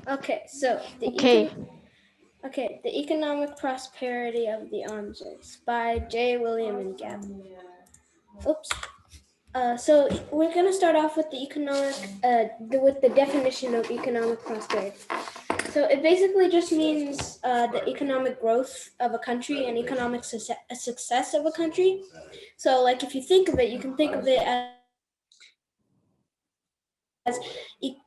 Okay, so Okay. the economic prosperity of the arms race by J. William and Gavin. Oops. So we're gonna start off with with the definition of economic prosperity. So it basically just means the economic growth of a country and economic success of a country. So, like, if you think of it, you can think of it as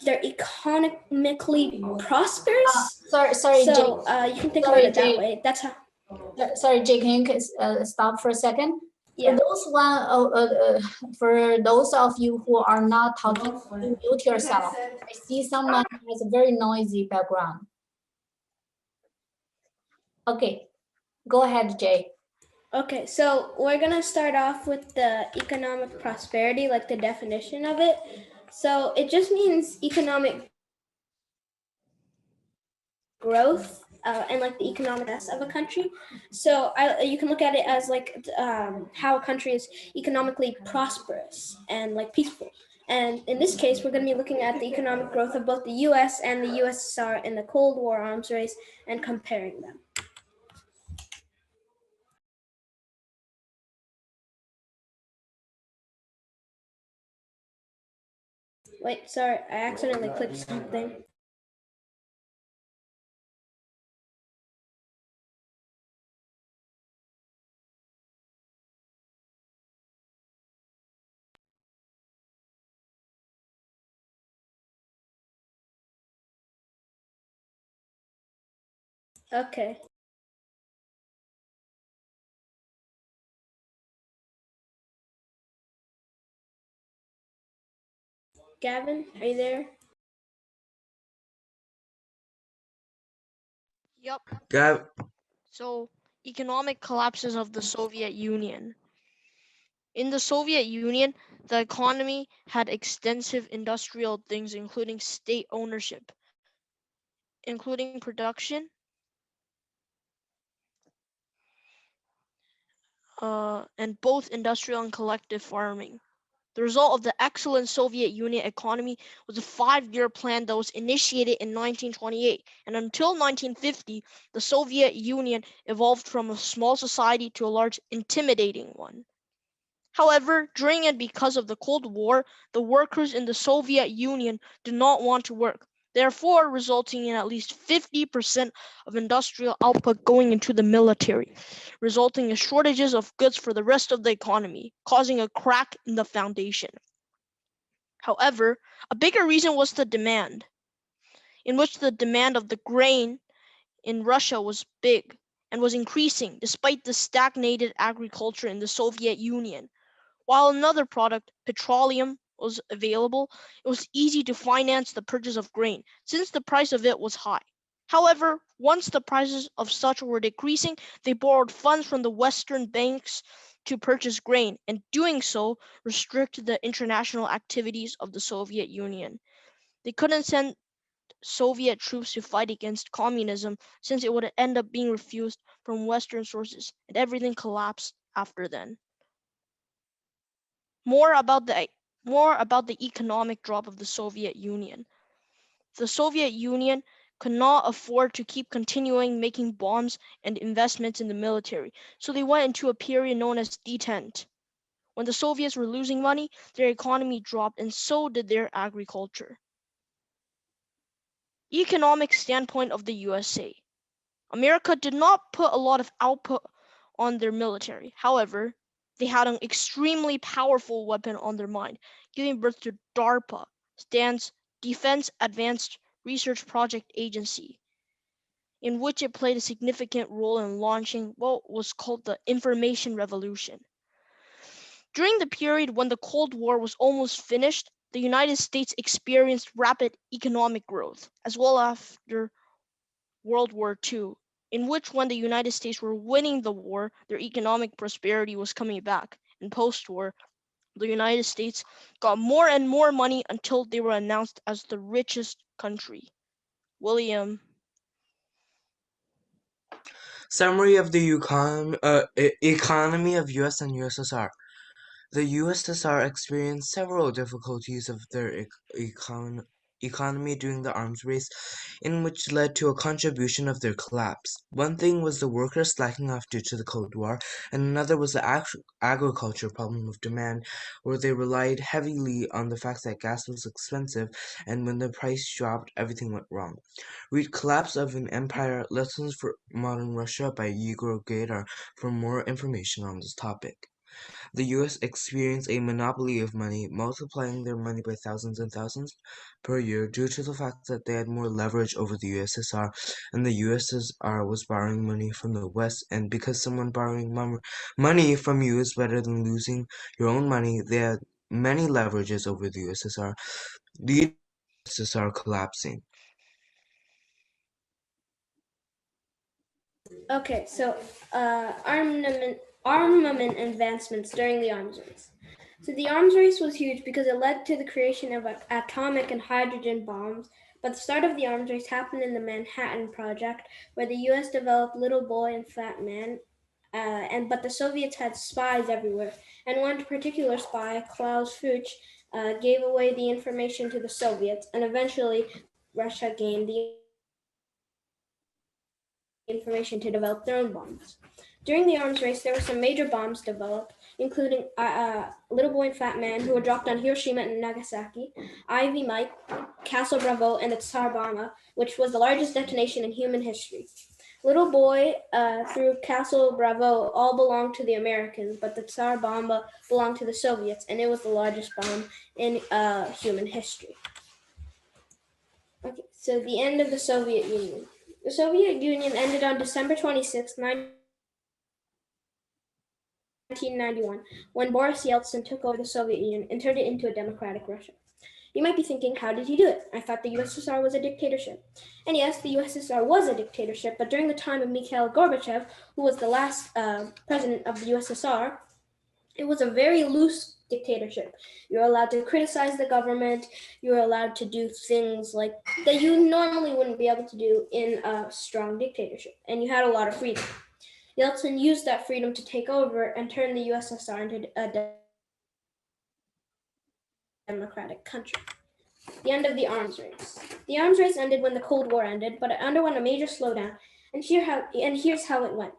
they're economically prosperous. Sorry, Jake. So you can think about it that way. That's how. Sorry, Jake. Can you stop for a second? Yeah. For those of you who are not talking, mute yourself. I see someone has a very noisy background. Okay, go ahead, Jay. Okay, so we're gonna start off with the economic prosperity, like the definition of it. So it just means economic growth and like the economic success of a country. So you can look at it as like how a country is economically prosperous and like peaceful. And in this case, we're going to be looking at the economic growth of both the U.S. and the USSR in the Cold War arms race and comparing them. Wait, sorry, I accidentally clicked something. Okay. Gavin, are you there? Yep. Gav, So, economic collapses of the Soviet Union. In the Soviet Union, the economy had extensive industrial things, including state ownership, including production, and both industrial and collective farming. The result of the excellent Soviet Union economy was a 5-year plan that was initiated in 1928, and until 1950, the Soviet Union evolved from a small society to a large, intimidating one. However, during and because of the Cold War, the workers in the Soviet Union did not want to work, therefore resulting in at least 50% of industrial output going into the military, resulting in shortages of goods for the rest of the economy, causing a crack in the foundation. However, a bigger reason was the demand, in which the demand of the grain in Russia was big and was increasing despite the stagnated agriculture in the Soviet Union. While another product, petroleum, was available, it was easy to finance the purchase of grain, since the price of it was high. However, once the prices of such were decreasing, they borrowed funds from the Western banks to purchase grain, and doing so restricted the international activities of the Soviet Union. They couldn't send Soviet troops to fight against communism, since it would end up being refused from Western sources, and everything collapsed after then. More about the economic drop of the Soviet Union. The Soviet Union could not afford to keep continuing making bombs and investments in the military, so they went into a period known as detente. When the Soviets were losing money, their economy dropped, and so did their agriculture. Economic standpoint of the USA. America did not put a lot of output on their military. However, they had an extremely powerful weapon on their mind, giving birth to DARPA, stands Defense Advanced Research Project Agency, in which it played a significant role in launching what was called the Information Revolution. During the period when the Cold War was almost finished, the United States experienced rapid economic growth, as well after World War II, in which when the United States were winning the war, their economic prosperity was coming back. And post-war, the United States got more and more money until they were announced as the richest country. William. summary of the economy of U.S. and USSR. The USSR experienced several difficulties of their economy during the arms race, in which led to a contribution of their collapse. One thing was the workers slacking off due to the Cold War, and another was the agriculture problem of demand, where they relied heavily on the fact that gas was expensive, and when the price dropped, everything went wrong. Read Collapse of an Empire, Lessons for Modern Russia by Yegor Gaidar for more information on this topic. The US experienced a monopoly of money, multiplying their money by thousands and thousands per year due to the fact that they had more leverage over the USSR, and the USSR was borrowing money from the West, and because someone borrowing money from you is better than losing your own money, they had many leverages over the USSR, leading to the USSR collapsing. Okay, so armament advancements during the arms race. So the arms race was huge because it led to the creation of atomic and hydrogen bombs. But the start of the arms race happened in the Manhattan Project, where the U.S. developed Little Boy and Fat Man, but the Soviets had spies everywhere. And one particular spy, Klaus Fuchs, gave away the information to the Soviets, and eventually Russia gained the information to develop their own bombs. During the arms race, there were some major bombs developed, including Little Boy and Fat Man, who were dropped on Hiroshima and Nagasaki, Ivy Mike, Castle Bravo, and the Tsar Bomba, which was the largest detonation in human history. Little Boy through Castle Bravo all belonged to the Americans, but the Tsar Bomba belonged to the Soviets, and it was the largest bomb in human history. Okay, so the end of the Soviet Union. The Soviet Union ended on December 26, 1991, when Boris Yeltsin took over the Soviet Union and turned it into a democratic Russia. You might be thinking, how did he do it? I thought the USSR was a dictatorship. And yes, the USSR was a dictatorship, but during the time of Mikhail Gorbachev, who was the last president of the USSR, it was a very loose dictatorship. You're allowed to criticize the government. You're allowed to do things like that you normally wouldn't be able to do in a strong dictatorship. And you had a lot of freedom. Yeltsin used that freedom to take over and turn the USSR into a democratic country. The end of the arms race. The arms race ended when the Cold War ended, but it underwent a major slowdown. And here's how it went.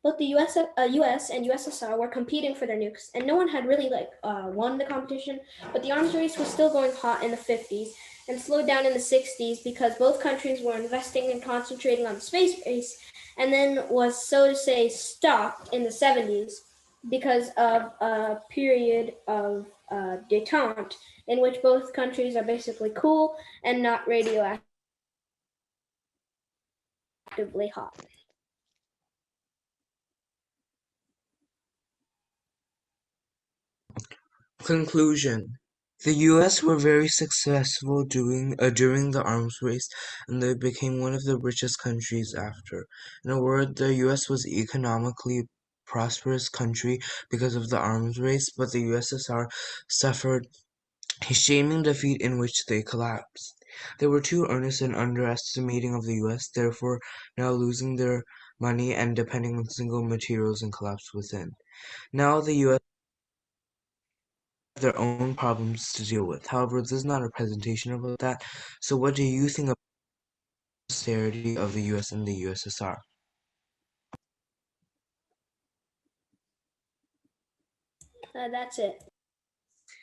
Both the US and USSR were competing for their nukes, and no one had really won the competition. But the arms race was still going hot in the 50s and slowed down in the 60s because both countries were investing and concentrating on the space race, and then was, so to say, stopped in the 70s because of a period of detente in which both countries are basically cool and not radioactively hot. Conclusion. The US were very successful during the arms race, and they became one of the richest countries after. In a word, the US was economically prosperous country because of the arms race, but the USSR suffered a shaming defeat in which they collapsed. They were too earnest and underestimating of the US, therefore now losing their money and depending on single materials and collapse within. Now the US have their own problems to deal with. However, this is not a presentation about that. So what do you think about the austerity of the US and the USSR? That's it.